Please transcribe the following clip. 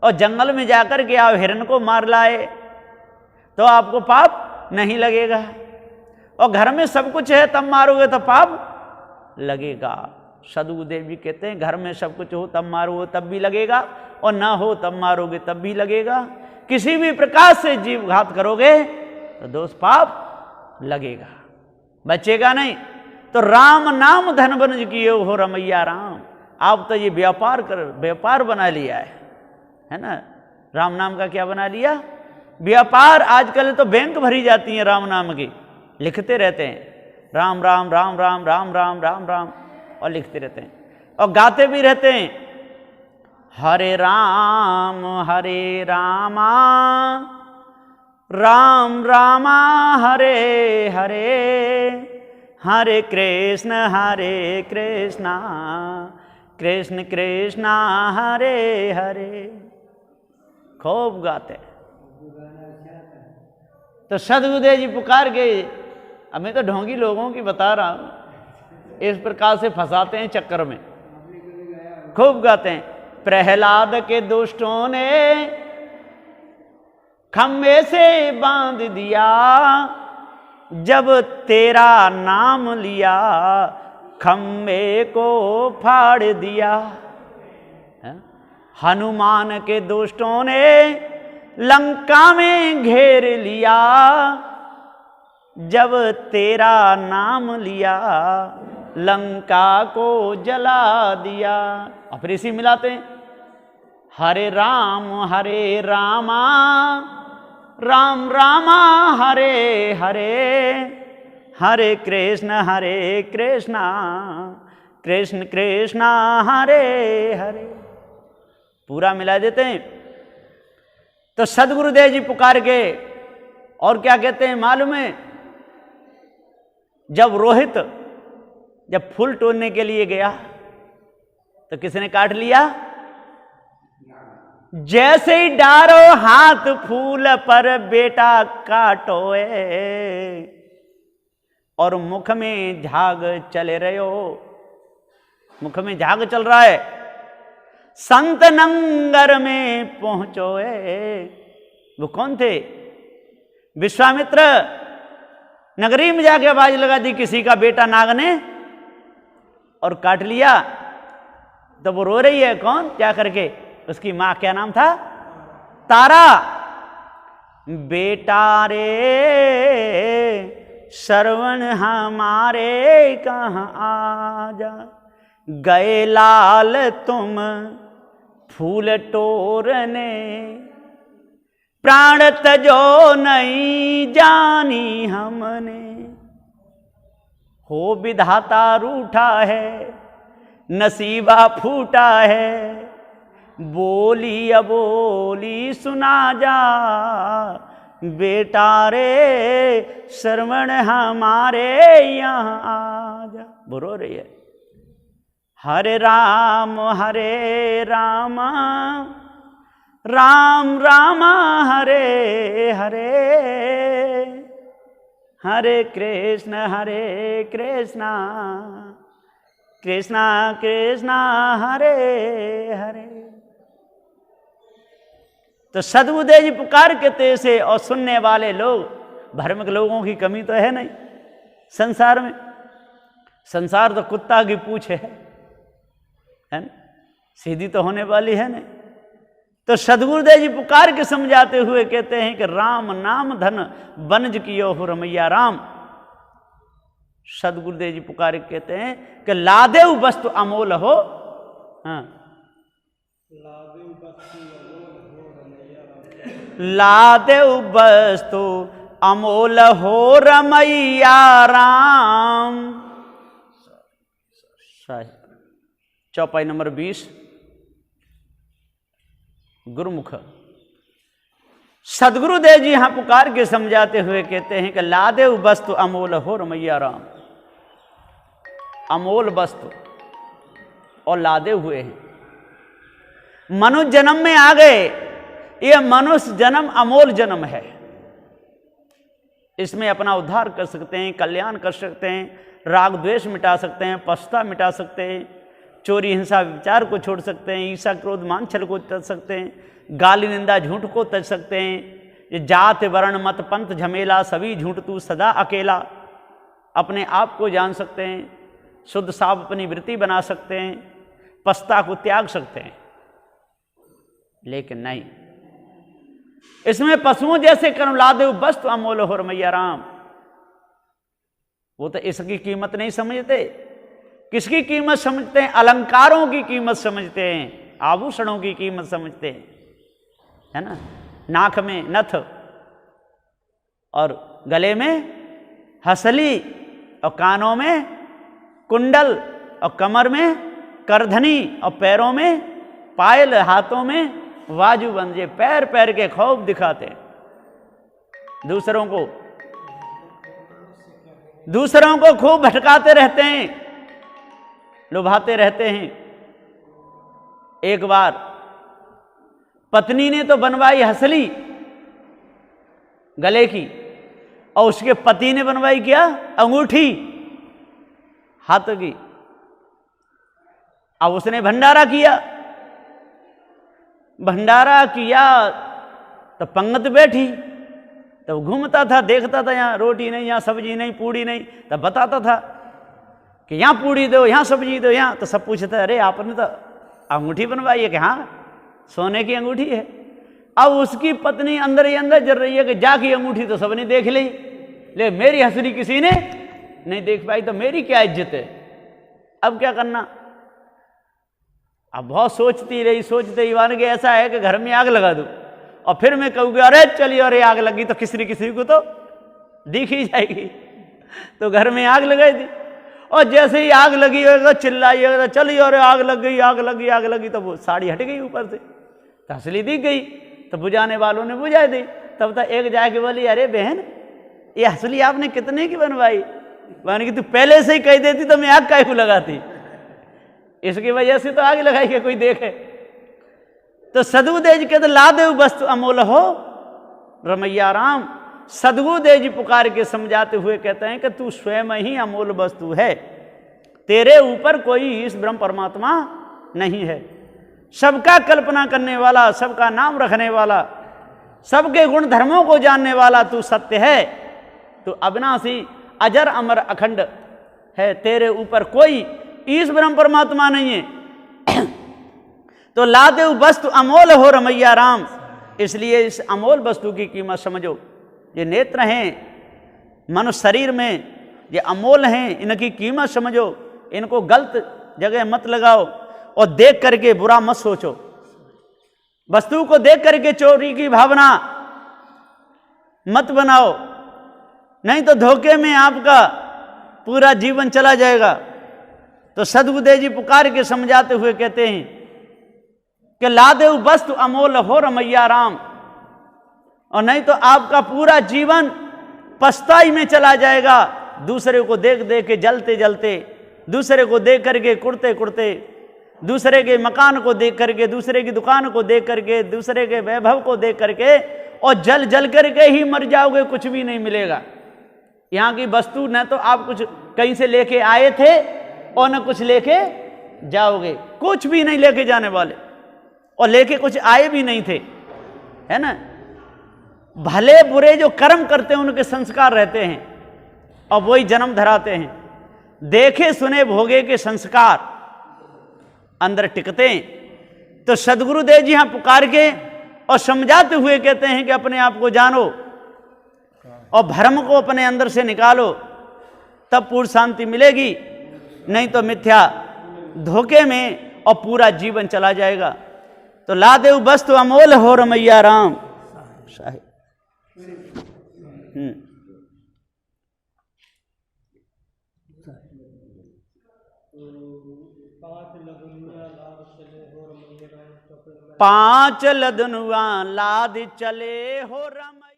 और जंगल में जाकर के आप हिरण को मार लाए तो आपको पाप नहीं लगेगा, और घर में सब कुछ है तब मारोगे तो पाप लगेगा। सदगुरुदेव जी कहते हैं घर में सब कुछ हो तब मारोगे तब भी लगेगा, और ना हो तब मारोगे तब भी लगेगा। किसी भी प्रकार से जीव घात करोगे तो दोष पाप लगेगा, बचेगा नहीं। तो राम नाम धन बनज कियो हो रमैया राम। आप तो ये व्यापार बना लिया है ना। राम नाम का क्या बना लिया? व्यापार। आजकल तो बैंक भरी जाती है राम नाम की, लिखते रहते हैं राम राम राम राम राम राम राम राम, और लिखते रहते हैं और गाते भी रहते हैं हरे रामा राम रामा हरे हरे, हरे कृष्ण कृष्ण कृष्ण हरे हरे। खूब गाते। तो सदगुरुदेव जी पुकार के, अब मैं तो ढोंगी लोगों की बता रहा हूं, इस प्रकार से फंसाते हैं चक्कर में, खूब गाते हैं। प्रहलाद के दुष्टों ने खम्भे से बांध दिया, जब तेरा नाम लिया खम्भे को फाड़ दिया। हनुमान के दुष्टों ने लंका में घेर लिया, जब तेरा नाम लिया लंका को जला दिया। और फिर इसी मिलाते हैं हरे रामा राम रामा हरे हरे, हरे कृष्ण कृष्ण कृष्ण हरे हरे। पूरा मिला देते हैं। तो सदगुरुदेव जी पुकार के और क्या कहते हैं मालूम है? जब रोहित जब फूल तोड़ने के लिए गया तो किसने काट लिया? जैसे ही डारो हाथ फूल पर बेटा काटोए, और मुख में झाग चले रहे हो, मुख में झाग चल रहा है। संत नंगर में पहुंचोए। वो कौन थे? विश्वामित्र। नगरी में जाके आवाज लगा दी किसी का बेटा नाग ने और काट लिया। तो वो रो रही है, कौन? क्या करके? उसकी मां क्या नाम था? तारा। बेटा रे श्रवण हमारे कहाँ आजा, गए लाल तुम फूल टोरने, प्राण तजो नहीं जानी हमने। हो विधाता रूठा है, नसीबा फूटा है, बोली अबोली सुना जा, बेटा रे श्रवण हमारे यहाँ आजा। बोलो रही है हरे राम राम राम हरे हरे, हरे कृष्ण कृष्ण कृष्ण हरे हरे। तो सदगुरुदेव जी पुकार कहते से, और सुनने वाले लोग धार्मिक लोगों की कमी तो है नहीं संसार में। संसार तो कुत्ता की पूछ है ना? सीधी तो होने वाली है नहीं। तो सदगुरुदेव जी पुकार के समझाते हुए कहते हैं कि राम नाम धन बनज कियो हो रमैया राम। सदगुरुदेव जी पुकार के कहते हैं कि लादेव वस्तु अमोल हो। हाँ, लादेव वस्तु अमोल हो रमैया राम। चौपाई नंबर 20 गुरुमुख। सदगुरुदेव जी यहां पुकार के समझाते हुए कहते हैं कि लादेव वस्तु अमोल हो रमैया राम। अमोल वस्तु और लादे हुए हैं। मनुष्य जन्म में आ गए। यह मनुष्य जन्म अमोल जन्म है। इसमें अपना उद्धार कर सकते हैं, कल्याण कर सकते हैं, राग द्वेष मिटा सकते हैं, पछता मिटा सकते हैं, चोरी हिंसा विचार को छोड़ सकते हैं, ईर्ष्या क्रोध मान छल को तज सकते हैं, गाली निंदा झूठ को तज सकते हैं। ये जात वर्ण मत पंथ झमेला सभी झूठ तू सदा अकेला, अपने आप को जान सकते हैं, शुद्ध साफ अपनी वृत्ति बना सकते हैं, पछता को त्याग सकते हैं। लेकिन नहीं, इसमें पशुओं जैसे कर्म लादे वस्तु अमोल हो रमैया राम। वो तो इसकी कीमत नहीं समझते। किसकी कीमत समझते हैं? अलंकारों की कीमत समझते हैं, आभूषणों की कीमत समझते हैं, है ना। नाक में नथ और गले में हसली और कानों में कुंडल और कमर में करधनी और पैरों में पायल, हाथों में बाजूबंद, ये पैर पैर के खौफ दिखाते हैं, दूसरों को खूब भटकाते रहते हैं, लुभाते रहते हैं। एक बार पत्नी ने तो बनवाई हसली गले की, और उसके पति ने बनवाई क्या? अंगूठी हाथ की। अब उसने भंडारा किया तो पंगत बैठी, तो घूमता था, देखता था, यहाँ रोटी नहीं, यहाँ सब्जी नहीं, पूड़ी नहीं, तब बताता था कि यहाँ पूड़ी दो, यहाँ सब्जी दो, यहाँ। तो सब पूछता, अरे आपने तो अंगूठी बनवाई है? कि हाँ, सोने की अंगूठी है। अब उसकी पत्नी अंदर ही अंदर जल रही है कि जाके अंगूठी तो सबने देख ली, ले मेरी हंसली किसी ने नहीं देख पाई, तो मेरी क्या इज्जत है? अब क्या करना? अब बहुत सोचती रही, मान के ऐसा है कि घर में आग लगा दूं, और फिर मैं कहूँगी अरे चलिए, अरे आग लगी तो किसी को तो दिख ही जाएगी। तो घर में आग लगाई थी, और जैसे ही आग लगी होगा चिल्लाई होगा, चलिए अरे आग लग गई, तो वो साड़ी हट गई ऊपर से, तो हंसली दिख गई, तो बुझाने वालों ने बुझा दी। तब तक एक जाके बोली, अरे बहन ये हंसली आपने कितने की बनवाई? माने कि तू पहले से ही कह देती तो मैं आग काहे को लगाती, इसकी वजह से तो आग लगाई के कोई देखे। तो सदगुदेव के तो लादेव वस्तु अमोल हो रमैया राम। सदगुदेव जी पुकार के समझाते हुए कहते हैं कि तू स्वयं ही अमोल वस्तु है, तेरे ऊपर कोई इस ब्रह्म परमात्मा नहीं है। सबका कल्पना करने वाला, सबका नाम रखने वाला, सबके गुण धर्मों को जानने वाला तू सत्य है, तू अविनाशी अजर अमर अखंड है, तेरे ऊपर कोई ईश ब्रह्म परमात्मा नहीं है। तो लादेव वस्तु अमोल हो रमैया राम। इसलिए इस अमोल वस्तु की कीमत समझो। ये नेत्र हैं मनुष्य शरीर में, ये अमोल हैं, इनकी कीमत समझो, इनको गलत जगह मत लगाओ, और देख करके बुरा मत सोचो। वस्तु को देख करके चोरी की भावना मत बनाओ, नहीं तो धोखे में आपका पूरा जीवन चला जाएगा। तो सदगुदेव जी पुकार के समझाते हुए कहते हैं कि लादेव वस्तु अमोल हो रमैया राम, और नहीं तो आपका पूरा जीवन पछताई में चला जाएगा। दूसरे को देख देख के जलते जलते, दूसरे को देख करके कुड़ते कुड़ते, दूसरे के मकान को देख करके, दूसरे की दुकान को देख करके, दूसरे के वैभव को देख करके, और जल जल करके ही मर जाओगे, कुछ भी नहीं मिलेगा। यहाँ की वस्तु न तो आप कुछ कहीं से लेके आए थे और न कुछ लेके जाओगे, कुछ भी नहीं लेके जाने वाले, और लेके कुछ आए भी नहीं थे, है ना। भले बुरे जो कर्म करते हैं उनके संस्कार रहते हैं, और वही जन्म धराते हैं। देखे सुने भोगे के संस्कार अंदर टिकते हैं। तो सदगुरुदेव जी यहां पुकार के और समझाते हुए कहते हैं कि अपने आप को जानो और भ्रम को अपने अंदर से निकालो, तब पूर्ण शांति मिलेगी, नहीं तो मिथ्या धोखे में और पूरा जीवन चला जाएगा। तो लादेव वस्तु अमोल हो रमैया राम। पांच लदनुआ लाद चले हो रम।